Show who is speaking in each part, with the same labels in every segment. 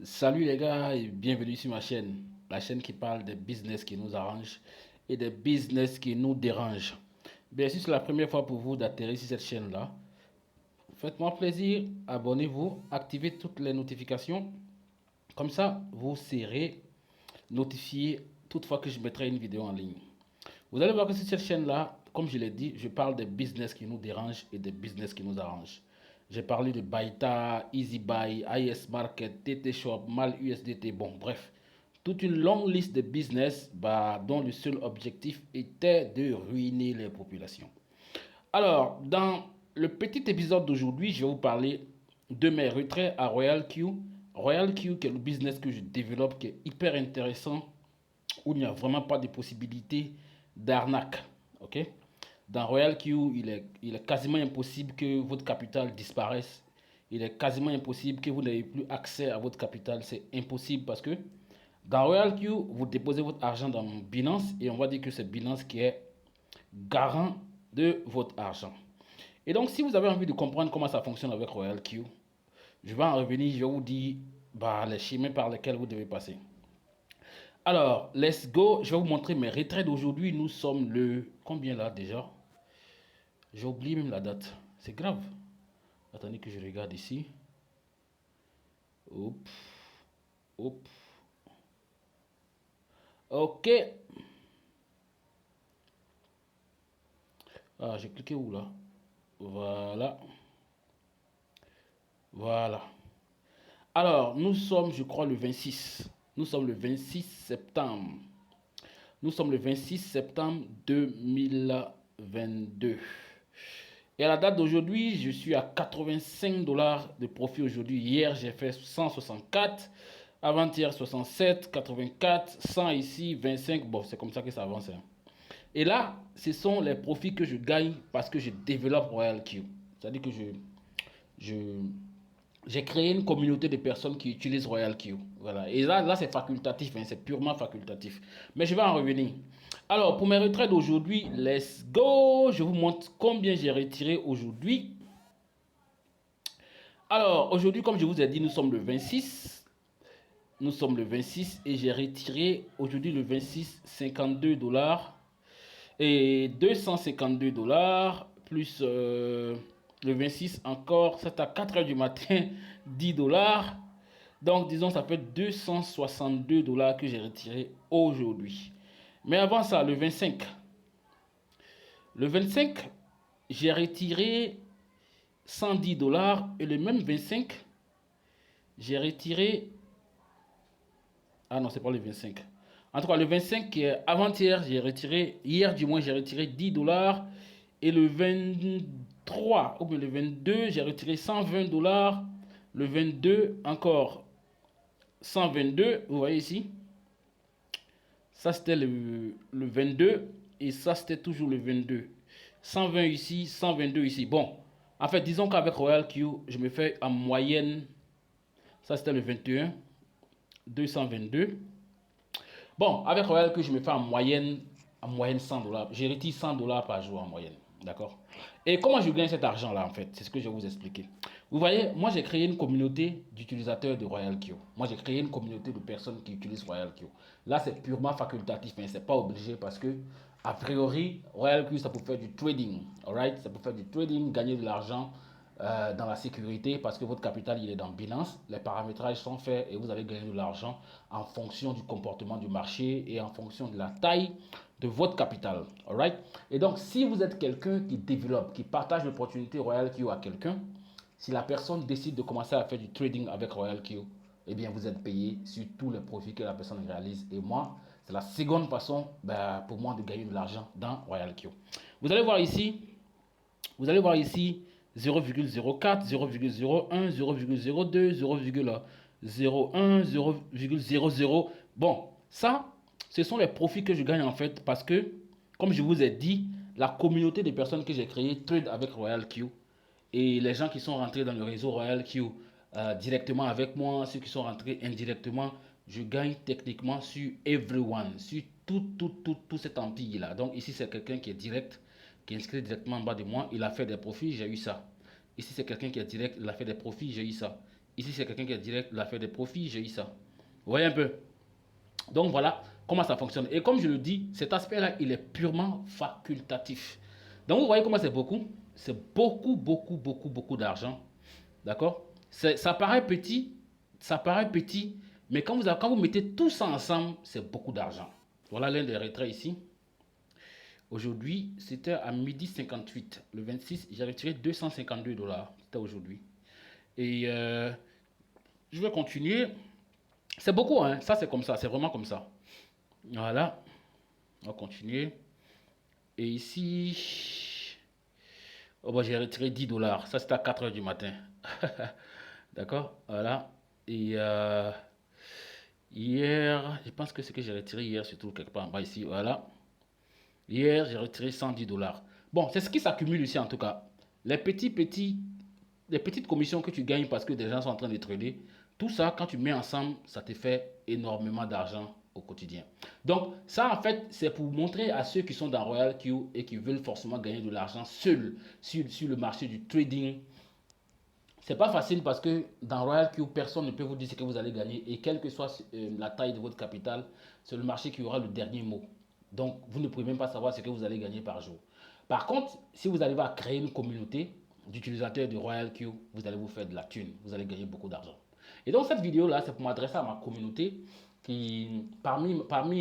Speaker 1: Salut les gars et bienvenue sur ma chaîne, la chaîne qui parle des business qui nous arrangent et des business qui nous dérangent. Bien sûr, c'est la première fois pour vous d'atterrir sur cette chaîne-là. Faites-moi plaisir, abonnez-vous, activez toutes les notifications. Comme ça, vous serez notifié toute fois que je mettrai une vidéo en ligne. Vous allez voir que sur cette chaîne-là, comme je l'ai dit, je parle des business qui nous dérangent et des business qui nous arrangent. J'ai parlé de Baita, EasyBuy, IS Market, TT Shop, Mal USDT, bon, bref. Toute une longue liste de business dont le seul objectif était de ruiner les populations. Alors, dans le petit épisode d'aujourd'hui, je vais vous parler de mes retraits à Royal Q. Royal Q, qui est le business que je développe, qui est hyper intéressant, où il n'y a vraiment pas de possibilité d'arnaque. Ok? Dans Royal Q, il est quasiment impossible que votre capital disparaisse. Il est quasiment impossible que vous n'ayez plus accès à votre capital. C'est impossible parce que dans Royal Q, vous déposez votre argent dans Binance et on va dire que c'est Binance qui est garant de votre argent. Et donc, si vous avez envie de comprendre comment ça fonctionne avec Royal Q, je vais en revenir, je vais vous dire les chemins par lesquels vous devez passer. Alors, let's go. Je vais vous montrer mes retraits d'aujourd'hui. Nous sommes le... Combien là déjà? J'ai oublié même la date. C'est grave. Attendez que je regarde ici. Hop. Hop. Ok. Ah, j'ai cliqué où là? Voilà. Voilà. Alors, nous sommes, je crois, le 26. Nous sommes le 26 septembre. Nous sommes le 26 septembre 2022. Et à la date d'aujourd'hui, je suis à 85 dollars de profit aujourd'hui. Hier, j'ai fait 164. Avant-hier, 67, 84, 100 ici, 25. Bon, c'est comme ça que ça avance. Hein. Et là, ce sont les profits que je gagne parce que je développe Royal Q. C'est-à-dire que je, j'ai créé une communauté de personnes qui utilisent Royal Q. Voilà. Et là c'est facultatif, hein, c'est purement facultatif. Mais je vais en revenir. Alors, pour mes retraites d'aujourd'hui, let's go. Je vous montre combien j'ai retiré aujourd'hui. Alors, aujourd'hui, comme je vous ai dit, nous sommes le 26. Nous sommes le 26 et j'ai retiré aujourd'hui le 26 52 dollars et 252 dollars plus le 26 encore, c'est à 4 heures du matin, 10 dollars. Donc, disons, ça fait 262 dollars que j'ai retiré aujourd'hui. Mais avant ça, le 25. Le 25, j'ai retiré 110 dollars et le même 25, j'ai retiré... Ah non, c'est pas le 25. En tout cas, le 25, avant-hier, j'ai retiré, hier du moins, j'ai retiré 10 dollars. Et le 23, ou bien le 22, j'ai retiré 120 dollars. Le 22, encore 122, vous voyez ici. Ça, c'était le 22. Et ça, c'était toujours le 22. 120 ici, 122 ici. Bon, en fait, disons qu'avec Royal Q, je me fais en moyenne, ça c'était le 21, 222. Bon, avec Royal Q, je me fais en moyenne 100 dollars. Je retire 100 dollars par jour en moyenne. D'accord? Et comment je gagne cet argent-là, en fait? C'est ce que je vais vous expliquer. Vous voyez, moi, j'ai créé une communauté d'utilisateurs de Royal Q. Moi, j'ai créé une communauté de personnes qui utilisent Royal Q. Là, c'est purement facultatif, mais c'est pas obligé parce que, a priori, Royal Q, ça peut faire du trading. Alright? Ça peut faire du trading, gagner de l'argent dans la sécurité parce que votre capital il est dans Binance, les paramétrages sont faits et vous allez gagner de l'argent en fonction du comportement du marché et en fonction de la taille de votre capital. Alright? Et donc, si vous êtes quelqu'un qui développe, qui partage l'opportunité Royal Q à quelqu'un, si la personne décide de commencer à faire du trading avec Royal Q, eh bien, vous êtes payé sur tous les profits que la personne réalise. Et moi, c'est la seconde façon pour moi de gagner de l'argent dans Royal Q. Vous allez voir ici, vous allez voir ici 0,04, 0,01, 0,02, 0,01, 0,00. Bon, ça, ce sont les profits que je gagne en fait parce que, comme je vous ai dit, la communauté des personnes que j'ai créées trade avec Royal Q et les gens qui sont rentrés dans le réseau Royal Q directement avec moi, ceux qui sont rentrés indirectement, je gagne techniquement sur everyone, sur tout cet empire-là. Donc ici, c'est quelqu'un qui est direct, qui est inscrit directement en bas de moi. Il a fait des profits, j'ai eu ça. Ici, c'est quelqu'un qui est direct, il a fait des profits, j'ai eu ça. Ici, c'est quelqu'un qui a direct la fait des profits, j'ai eu ça. Vous voyez un peu? Donc voilà comment ça fonctionne. Et comme je le dis, cet aspect-là, il est purement facultatif. Donc vous voyez comment c'est beaucoup? C'est beaucoup, beaucoup, beaucoup, beaucoup d'argent. D'accord? Ça paraît petit, mais quand vous mettez tout ça ensemble, c'est beaucoup d'argent. Voilà l'un des retraits ici. Aujourd'hui, c'était à midi 58. Le 26, j'ai retiré 252 dollars. C'était aujourd'hui. Et je vais continuer. C'est beaucoup, hein. Ça, c'est comme ça. C'est vraiment comme ça. Voilà. On va continuer. Et ici, oh, bah, j'ai retiré 10 dollars. Ça, c'était à 4 heures du matin. D'accord? Voilà. Et hier, je pense que ce que j'ai retiré hier, surtout quelque part en bas ici. Voilà. Hier, j'ai retiré 110 dollars. Bon, c'est ce qui s'accumule ici en tout cas. Les les petites commissions que tu gagnes parce que des gens sont en train de trader, tout ça, quand tu mets ensemble, ça te fait énormément d'argent au quotidien. Donc, ça, en fait, c'est pour montrer à ceux qui sont dans Royal Q et qui veulent forcément gagner de l'argent seuls sur le marché du trading. C'est pas facile parce que dans Royal Q, personne ne peut vous dire ce que vous allez gagner. Et quelle que soit la taille de votre capital, c'est le marché qui aura le dernier mot. Donc, vous ne pouvez même pas savoir ce que vous allez gagner par jour. Par contre, si vous arrivez à créer une communauté d'utilisateurs de Royal Q, vous allez vous faire de la thune. Vous allez gagner beaucoup d'argent. Et donc, cette vidéo-là, c'est pour m'adresser à ma communauté. Parmi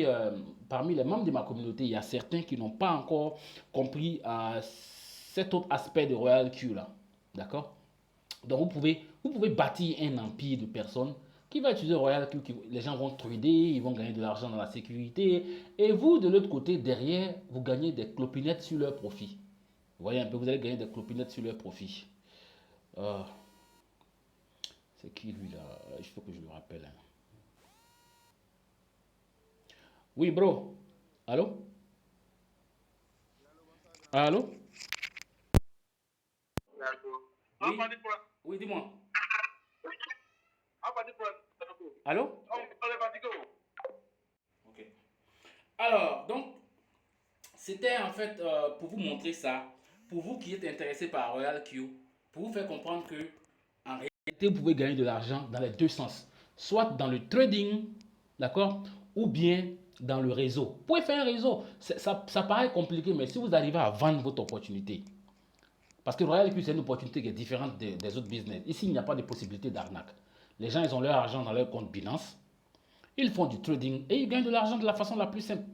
Speaker 1: les membres de ma communauté, il y a certains qui n'ont pas encore compris cet autre aspect de Royal Q là. D'accord? Donc vous pouvez bâtir un empire de personnes qui va utiliser Royal Q, les gens vont trader, ils vont gagner de l'argent dans la sécurité. Et vous, de l'autre côté, derrière, vous gagnez des clopinettes sur leur profit. Vous voyez un peu, vous allez gagner des clopinettes sur leur profit. Euh, c'est qui lui là? Il faut que je le rappelle, hein. Oui, bro. Allô? Allô? Oui, oui, dis-moi. Allô? Ok. Alors, donc, c'était en fait pour vous montrer ça, pour vous qui êtes intéressé par Royal Q, pour vous faire comprendre que en réalité, vous pouvez gagner de l'argent dans les deux sens, soit dans le trading, d'accord, ou bien dans le réseau. Vous pouvez faire un réseau, ça paraît compliqué, mais si vous arrivez à vendre votre opportunité, parce que Royal Q, c'est une opportunité qui est différente des autres business. Ici, il n'y a pas de possibilité d'arnaque. Les gens, ils ont leur argent dans leur compte Binance, ils font du trading et ils gagnent de l'argent de la façon la plus simple.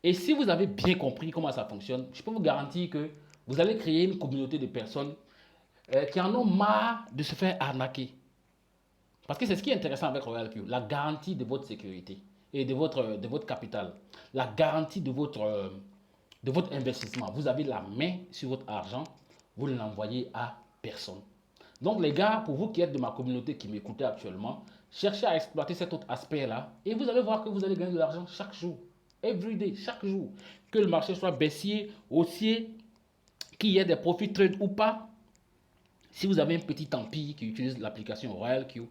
Speaker 1: Et si vous avez bien compris comment ça fonctionne, je peux vous garantir que vous allez créer une communauté de personnes qui en ont marre de se faire arnaquer. Parce que c'est ce qui est intéressant avec Royal Q, la garantie de votre sécurité et de votre capital, la garantie de votre investissement. Vous avez la main sur votre argent, vous ne l'envoyez à personne. Donc les gars, pour vous qui êtes de ma communauté qui m'écoutez actuellement, cherchez à exploiter cet autre aspect-là et vous allez voir que vous allez gagner de l'argent chaque jour. Every day, chaque jour. Que le marché soit baissier, haussier, qu'il y ait des profits trade ou pas. Si vous avez un petit empire qui utilise l'application Royal Q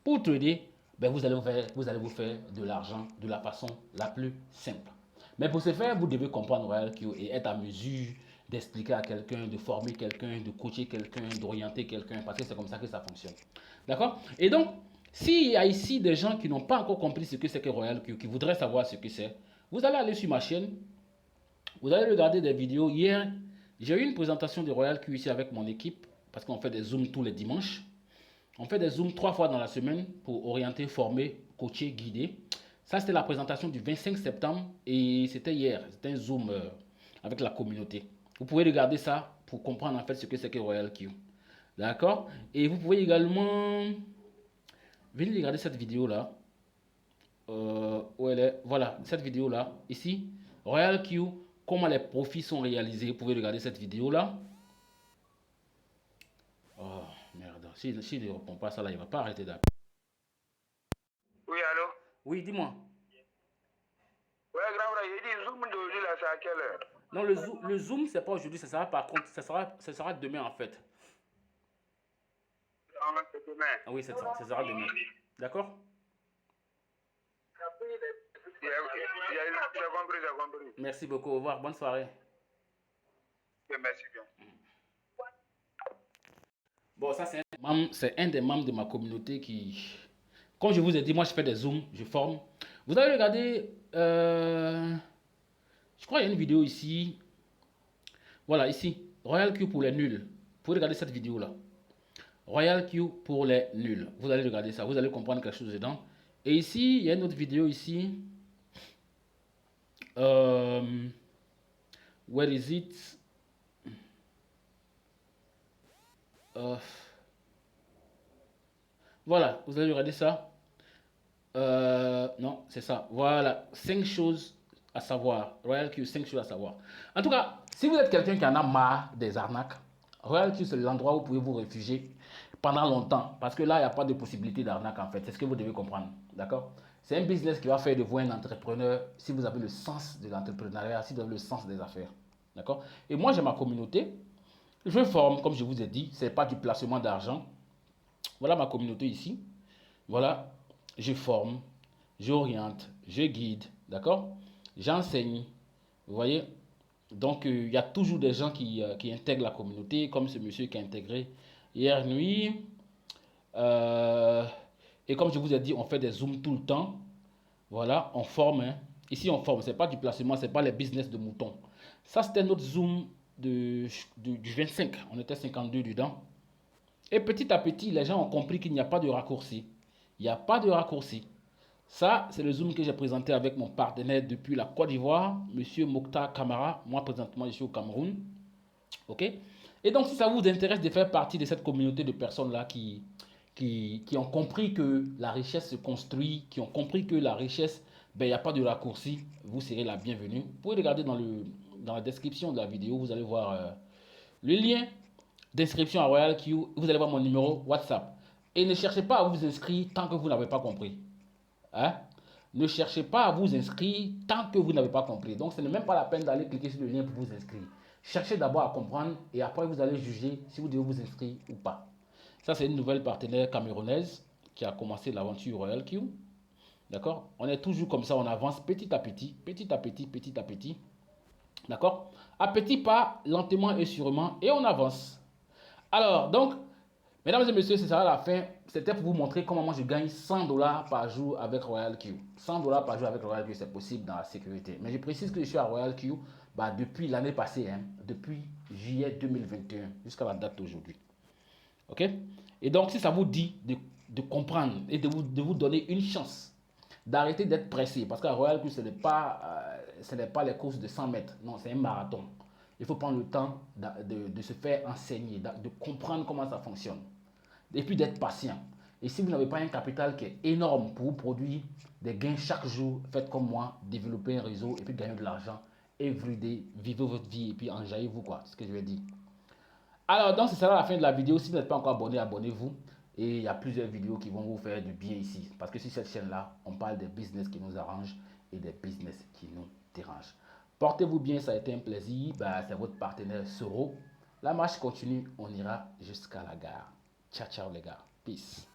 Speaker 1: pour trader, ben vous allez vous faire de l'argent de la façon la plus simple. Mais pour ce faire, vous devez comprendre Royal Q et être à mesure d'expliquer à quelqu'un, de former quelqu'un, de coacher quelqu'un, d'orienter quelqu'un, parce que c'est comme ça que ça fonctionne. D'accord? Et donc, s'il y a ici des gens qui n'ont pas encore compris ce que c'est que Royal Q, qui voudraient savoir ce que c'est, vous allez aller sur ma chaîne, vous allez regarder des vidéos. Hier, j'ai eu une présentation de Royal Q ici avec mon équipe, parce qu'on fait des zooms tous les dimanches. On fait des zooms 3 fois dans la semaine pour orienter, former, coacher, guider. Ça, c'était la présentation du 25 septembre et c'était hier. C'était un zoom avec la communauté. Vous pouvez regarder ça pour comprendre en fait ce que c'est que Royal Q. D'accord? Et vous pouvez également venir regarder cette vidéo là. Où elle est? Voilà, cette vidéo là. Ici, Royal Q, comment les profits sont réalisés. Vous pouvez regarder cette vidéo là. Oh merde. S'il ne répond pas ça là, il ne va pas arrêter d'appeler.
Speaker 2: Oui, allô?
Speaker 1: Oui, dis-moi.
Speaker 2: Ouais, grand frère, il dit Zoom d'aujourd'hui, là, c'est à quelle heure?
Speaker 1: Non, le Zoom, c'est pas aujourd'hui, ça sera par contre, ça sera demain en fait.
Speaker 2: En fait, c'est demain.
Speaker 1: Ah oui, ça sera demain. D'accord?
Speaker 2: J'ai compris, j'ai compris.
Speaker 1: Merci beaucoup, au revoir, bonne soirée.
Speaker 2: Ok, merci bien.
Speaker 1: Bon, ça c'est C'est un des membres de ma communauté qui, comme je vous ai dit, moi je fais des zooms, je forme. Vous avez regardé, je crois qu'il y a une vidéo ici. Voilà, ici, Royal Q pour les nuls. Vous pouvez regarder cette vidéo-là. Royal Q pour les nuls. Vous allez regarder ça, vous allez comprendre quelque chose dedans. Et ici, il y a une autre vidéo ici. Where is it? Voilà, vous allez regarder ça. Non, c'est ça. Voilà, 5 choses à savoir. Royal Q, 5 choses à savoir. En tout cas, si vous êtes quelqu'un qui en a marre des arnaques, Royal Q, c'est l'endroit où vous pouvez vous réfugier pendant longtemps. Parce que là, il n'y a pas de possibilité d'arnaque en fait. C'est ce que vous devez comprendre. D'accord? C'est un business qui va faire de vous un entrepreneur si vous avez le sens de l'entrepreneuriat, si vous avez le sens des affaires. D'accord? Et moi, j'ai ma communauté. Je forme, comme je vous ai dit, ce n'est pas du placement d'argent. Voilà ma communauté ici. Voilà, je forme, j'oriente, je guide, d'accord? J'enseigne, vous voyez? Donc, il y a toujours des gens qui intègrent la communauté, comme ce monsieur qui a intégré hier nuit. Euh, et comme je vous ai dit, on fait des zooms tout le temps. Voilà, on forme. Hein. Ici, on forme. Ce n'est pas du placement, ce n'est pas les business de moutons. Ça, c'était notre zoom du 25. On était 52 dedans. Et petit à petit, les gens ont compris qu'il n'y a pas de raccourci. Il n'y a pas de raccourci. Ça, c'est le Zoom que j'ai présenté avec mon partenaire depuis la Côte d'Ivoire, Monsieur Mokhtar Kamara. Moi, présentement, je suis au Cameroun. OK? Et donc, si ça vous intéresse de faire partie de cette communauté de personnes-là qui ont compris que la richesse se construit, qui ont compris que la richesse, ben, il n'y a pas de raccourci, vous serez la bienvenue. Vous pouvez regarder dans la description de la vidéo, vous allez voir le lien d'inscription à Royal Q, vous allez voir mon numéro WhatsApp. Et ne cherchez pas à vous inscrire tant que vous n'avez pas compris. Hein? Ne cherchez pas à vous inscrire tant que vous n'avez pas compris. Donc, ce n'est même pas la peine d'aller cliquer sur le lien pour vous inscrire. Cherchez d'abord à comprendre et après vous allez juger si vous devez vous inscrire ou pas. Ça, c'est une nouvelle partenaire camerounaise qui a commencé l'aventure Royal Q. D'accord? On est toujours comme ça, on avance petit à petit, petit à petit, petit à petit. D'accord? À petits pas, lentement et sûrement, et on avance. Alors, donc, mesdames et messieurs, c'est ça la fin. C'était pour vous montrer comment moi je gagne 100 dollars par jour avec Royal Q. 100 dollars par jour avec Royal Q, c'est possible dans la sécurité. Mais je précise que je suis à Royal Q depuis l'année passée, hein, depuis juillet 2021 jusqu'à la date d'aujourd'hui. OK? Et donc, si ça vous dit de comprendre et de vous donner une chance, d'arrêter d'être pressé, parce qu'à Royal Q, ce n'est pas les courses de 100 mètres. Non, c'est un marathon. Il faut prendre le temps de se faire enseigner, de comprendre comment ça fonctionne. Et puis d'être patient. Et si vous n'avez pas un capital qui est énorme pour vous produire des gains chaque jour, faites comme moi, développez un réseau et puis gagnez de l'argent. Everyday, vivez votre vie et puis enjaillez-vous quoi, c'est ce que je vais dire. Alors donc c'est ça la fin de la vidéo. Si vous n'êtes pas encore abonné, abonnez-vous. Et il y a plusieurs vidéos qui vont vous faire du bien ici. Parce que sur cette chaîne-là, on parle des business qui nous arrangent et des business qui nous dérangent. Portez-vous bien, ça a été un plaisir. C'est votre partenaire Soro. La marche continue, on ira jusqu'à la gare. Ciao, ciao les gars. Peace.